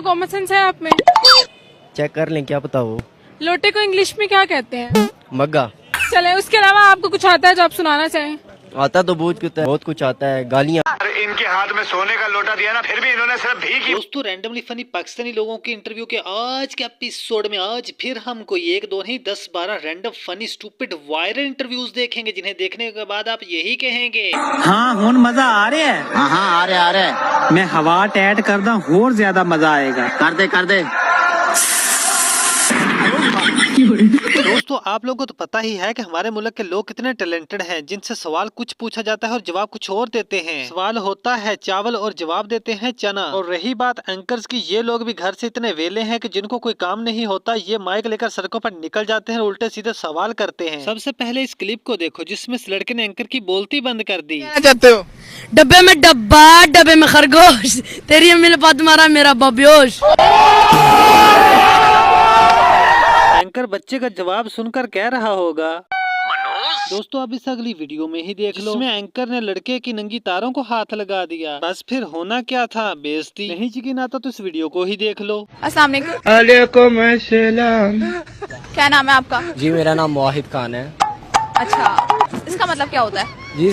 Common sense है आप में? चेक कर लें, क्या पता हो। लोटे को इंग्लिश में क्या कहते हैं? मग्गा। चले, उसके अलावा आपको कुछ आता है जो आप सुनाना चाहें? आता तो बहुत कुछ आता है। गालियाँ। इनके हाथ में सोने का लोटा दिया ना, फिर भी इन्होंने सिर्फ भीख ही। दोस्तों, रैंडमली फनी पाकिस्तानी लोगों के इंटरव्यू के आज के एपिसोड में आज फिर हम कोई 1 2 नहीं 10-12 random funny stupid viral interviews देखेंगे, जिन्हें देखने के बाद आप यही कहेंगे, हाँ हुन मजा आ रहा है। हाँ आ रहे मैं हवा टैट करदा और ज्यादा मजा आएगा। कर दे। दोस्तों आप लोगों को तो पता ही है कि हमारे मुल्क के लोग कितने टैलेंटेड हैं, जिनसे सवाल कुछ पूछा जाता है और जवाब कुछ और देते हैं। सवाल होता है चावल और जवाब देते हैं चना। और रही बात एंकर्स की, ये लोग भी घर से इतने वेले हैं कि जिनको कोई काम नहीं होता, ये माइक लेकर सड़कों पर निकल जाते हैं और उल्टे सीधे सवाल करते हैं। सबसे पहले इस क्लिप को देखो जिसमें इस लड़के ने एंकर की बोलती बंद कर दी। चाहते हो? डब्बे में डब्बा, डब्बे में खरगोश, तेरी अम्मी ने बात मारा मेरा बब्योश। एंकर बच्चे का जवाब सुनकर कह रहा होगा, दोस्तों अब इस अगली वीडियो में ही देख लो, जिसमें एंकर ने लड़के की नंगी तारों को हाथ लगा दिया। बस फिर होना क्या था, बेइज्जती। नहीं यकीन आता तो इस वीडियो को ही देख लो। अस्सलाम वालेकुम। क्या नाम है आपका? जी मेरा नाम वाहिद खान है। अच्छा, इसका मतलब क्या होता है? जी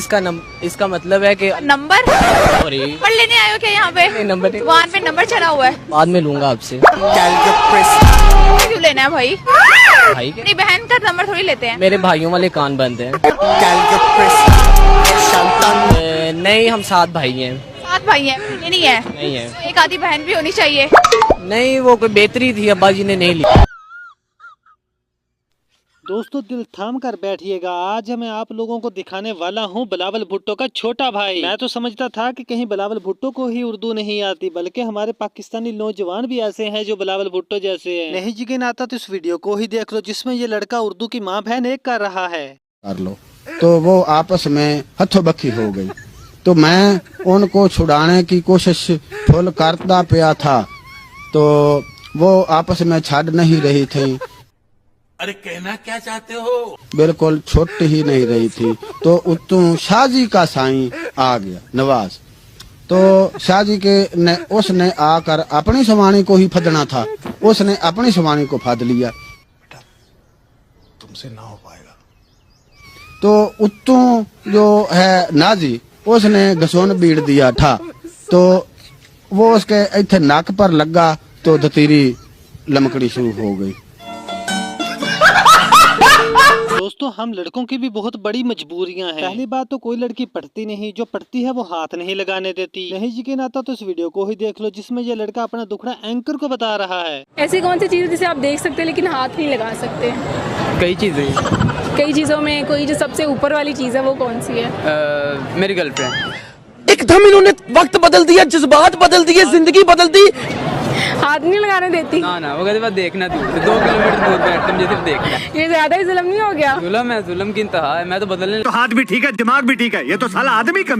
इसका मतलब है कि नंबर पढ़ लेने आए हो क्या यहाँ पे? नंबर वहाँ पे नंबर चढ़ा हुआ है। बाद में लूंगा आपसे। क्यों लेना है भाई? भाई अपनी बहन का नंबर थोड़ी लेते हैं। मेरे भाइयों वाले कान बंद हैं। नहीं, हम 7 भाई हैं। 7 भाई हैं? ये नहीं है? नहीं है। एक आधी बहन भी होनी चाहिए। नहीं, वो कोई बेहतरी थी, अब्बा जी ने नहीं ली। दोस्तों दिल थाम कर बैठिएगा, आज मैं आप लोगों को दिखाने वाला हूँ बिलावल भुट्टो का छोटा भाई। मैं तो समझता था कि कहीं बिलावल भुट्टो को ही उर्दू नहीं आती, बल्कि हमारे पाकिस्तानी नौजवान भी ऐसे हैं जो बिलावल भुट्टो जैसे हैं। नहीं यकीन आता तो इस वीडियो को ही देख लो, जिसमें ये लड़का उर्दू की माँ बहन एक कर रहा है। कर लो तो वो आपस में हथोबक्की हो गई, तो मैं उनको छुड़ाने की कोशिश फुल करता पिया था, तो वो आपस में छड़ नहीं रही थी। अरे कहना क्या चाहते हो? बिल्कुल छुट ही नहीं रही थी। तो उत्तू शाहजी का साईं आ गया नवाज, तो शाहजी के ने उसने आकर अपनी सवानी को ही फदना था, उसने अपनी सवानी को फद लिया। तुमसे ना हो पाएगा। तो उत्तू जो है नाजी, उसने घसोन बीड़ दिया था, तो वो उसके इथे नाक पर लगा तो दतीरी लमकड़ी शुरू हो गई। दोस्तों हम लड़कों की भी बहुत बड़ी मजबूरियां हैं। पहली बात तो कोई लड़की पढ़ती नहीं, जो पढ़ती है वो हाथ नहीं लगाने देती। नहीं यकीन आता तो इस वीडियो को ही देख लो, जिसमें ये लड़का अपना दुखड़ा एंकर को बता रहा है। ऐसी कौन सी चीज़ है जिसे आप देख सकते हैं लेकिन हाथ नहीं लगा सकते? कई चीज़ों में कोई जो सबसे ऊपर वाली चीज़ है वो कौन सी है? मेरी गर्लफ्रेंड। एकदम इन्होंने वक्त बदल दिया, जज्बात बदल दिए, जिंदगी बदल दी। हाथ नहीं लगाने देती? ना वो कहते देखना तू 2 किलोमीटर दूर बैठ मुझे सिर्फ देखना। ये ज्यादा ही जुल्म नहीं हो गया? जुल्म है, जुल्म की इंतहा है। मैं तो बदलने तो हाथ भी ठीक है, दिमाग भी ठीक है, ये तो साला आदमी कमी।